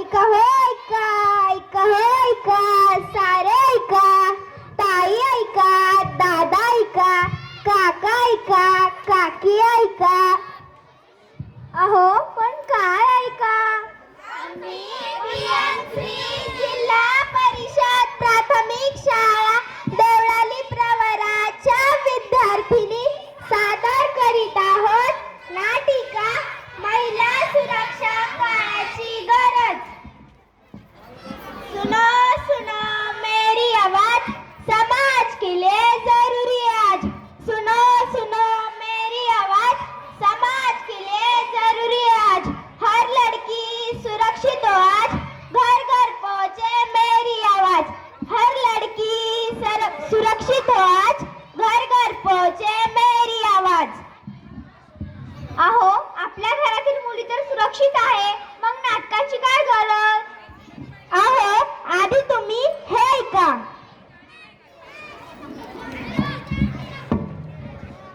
ऐका हो ऐका, ऐका हो ऐका, सारे ऐका, ताई ऐका, दादा ऐका, काका ऐका, काकी ऐका. अहो पण काय ऐका, आम्ही जिल्हा परिषद प्राथमिक शाळा देवळाली प्रवराच्या विद्यार्थिनी सादर करीत आहोत नाटिका महिला सुरक्षा काळाची गरज. सुनो सुनो मेरी आवाज, समाज के लिए जरूरी है आज. सुनो सुनो मेरी आवाज, समाज के लिए जरूरी है आज. हर लड़की सुरक्षित हो आज, घर घर पहुंचे मेरी आवाज. हर लड़की सुरक्षित हो आज, घर घर पहुंचे मेरी आवाज. अहो आपल्या घरातील मुली तर सुरक्षित आहे, मग नाटकाची काय गरज. अहो आधी तुम्ही हे ऐका.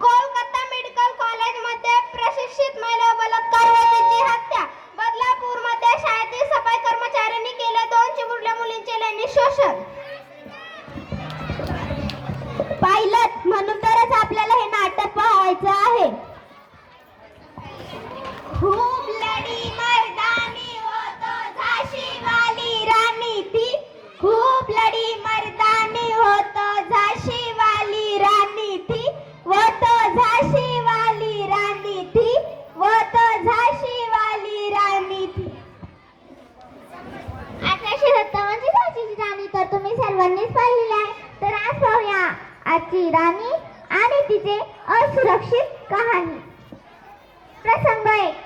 कोलकाता मेडिकल कॉलेज मध्ये प्रशिक्षित महिला बलात्कारवादीची हत्या. बदलापूर मध्ये शाळेतील सफाई कर्मचाऱ्यांनी केले 2 चिमुरड्या मुलींचे लैंगिक शोषण. पाहिलं म्हणून तरच आपल्याला हे नाटक पाहायचं आहे. खूप लढी मर्दानी हो तो झाशी वाली राणी थी. खूप लढी मर्दानी हो तो झाशी वाली राणी थी. वो तो झाशी वाली राणी थी. वो तो झाशी वाली राणी थी. 1857 ची झाशीची राणी तर तुम्ही सर्वांनीच पाहिलेली आहे. तर आज पाहूया आजची राणी आणि तिचे असुरक्षित कहाणी. प्रसंग 1.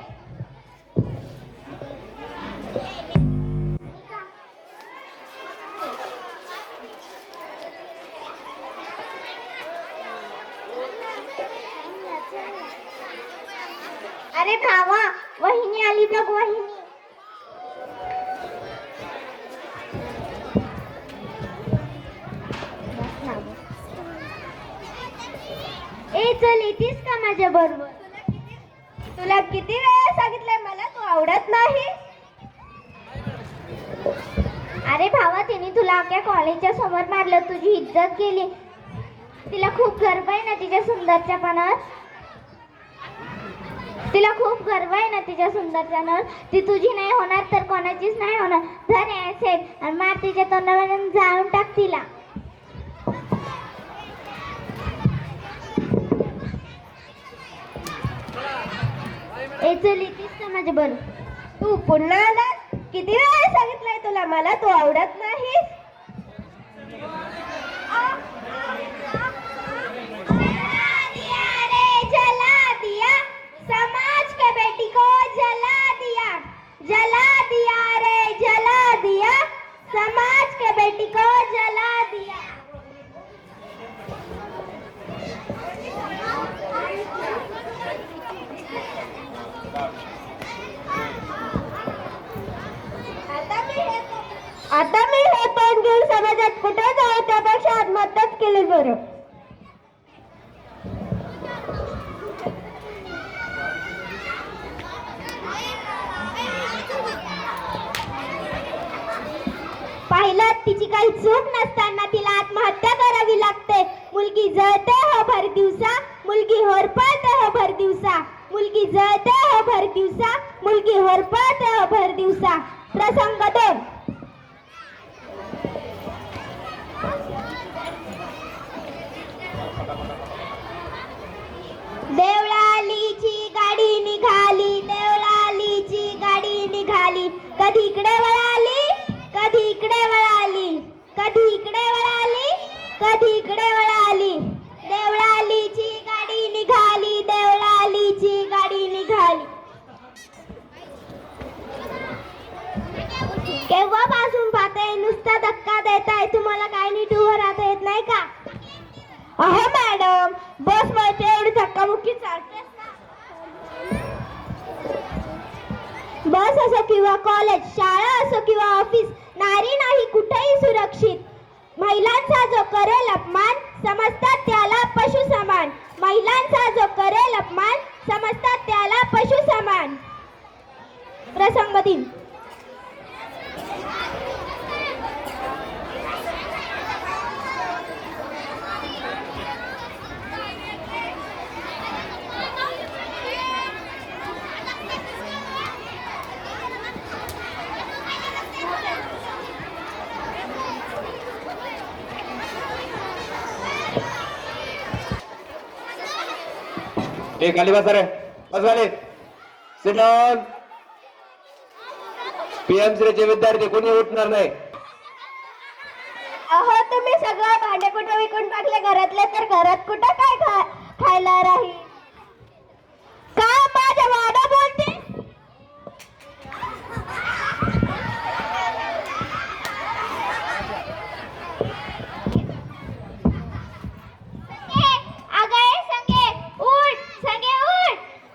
अरे भावा, वहिनी आली बघ वहिनी. ए चल येतीस का माझ्या बरोबर. तुला किती वेळा सांगितलंय मला तू आवडत नाही. अरे भावा, तिने तुला अख्ख्या कॉलेजच्या समोर मारलं, तुझी इज्जत केली. तिला खूप गर्व आहे ना तिच्या सुंदरच्यापणावर. तिला खूप गर्व आहे ना तिच्या सुंदरपणावर. ती तुझी नाही होणार तर कोणाचीच नाही होणार. धर ऍसिड आणि मार तिच्या तोंडावर, जाळून टाक तिला. ए चल येतीस का माझ्या बरोबर. तू पुन्हा आला. किती वेळा सांगितलंय तुला मला तू आवडत नाही. समाज के बेटी को जला दिया, जला दिया रे जला दिया. समाज के बेटी को जला दिया. आता मी हे तोंड घेऊन समाजात कुठे जाऊ त्यापेक्षा आत्महत्याच केली बरं. पाहिलं तिची काही चूक नसताना तिला आत्महत्या करावी लागते. मुलगी जळते हो भर दिवसा, मुलगी होरपळते हो भर दिवसा. मुलगी जळते हो भर दिवसा, मुलगी होरपळते हो भर दिवसा. प्रसंग 2. देवळालीची गाडी निघाली, देवळालीची गाडी निघाली. कधी इकडे वळाली, कधी इकडे वळाली, कधी इकडे वळाली, कधी इकडे वळाली. देवळालीची गाडी निघाली, देवळालीची गाडी निघाली. केव्हापासून पाहताय नुसता धक्का देताय. तुम्हाला काय नीट उभं राहता येत नाही का. अहो मॅडम, बस मध्ये एवढी धक्कामुक्की चालते. बस असो किंवा कॉलेज, शाळा असो किंवा ऑफिस, नारी नाही कुठेही सुरक्षित. महिलांचा जो करेल अपमान समजतात त्याला पशु समान. महिलांचा जो करेल अपमान समजतात त्याला पशु समान. प्रसंग 3. ए खाली बसा रे, बस खाली. Sit down. पीएमसीचे विद्यार्थी कोणी उठणार नाही. अहो तुम्ही सगळं भांडे कुठं विकून टाकले घरातले, तर घरात कुठं काय खायला राहील. का माझ्या वाडा बोलते.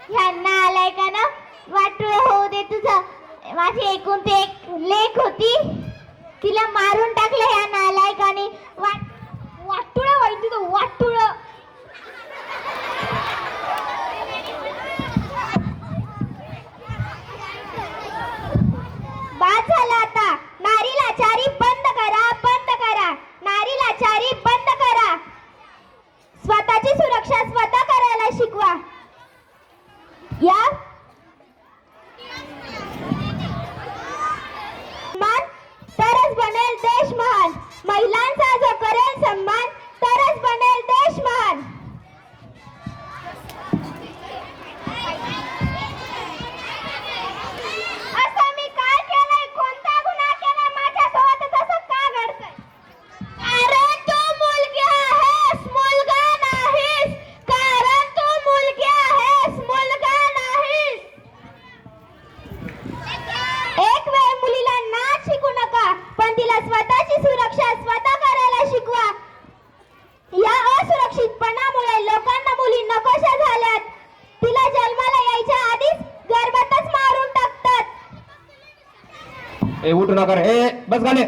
ह्यांना आलाय का ना वाटुळ होऊ दे तुझं. माझी एकूण ते एक लेख होती, तिला मारून टाकलं ह्या नालायकाने. वाटुळ होईल तुझं वाटुळ. बाद झाला आता. नारी लाचारी बंद करा, बंद करा. नारी लाचारी बंद करा. स्वतःची सुरक्षा स्वतः करायला शिकवा. या मान तरच बनेल देश महान. महिलांचा जो करेल सन्मान तरच बनेल देश महान. असं मी काय केलंय, कोणता गुन्हा केलाय माझ्यासोबत, असं का घडतंय. अरे तू मुलगी आहेस, मुलगा नाहीस. कारण तू मुलगी आहेस, मुलगा नाहीस. एक वेळ मुलीला नाच शिकू नका, पण तिला स्वतःची सुरक्षा स्वतः करायला शिकवा. या असुरक्षितपणामुळे लोकांना मुली नकोशा झाल्यात. तिला जन्माला यायच्या आधीच गर्भातच मारून टाकतात. ए उठू नका रे, ए बस खाली.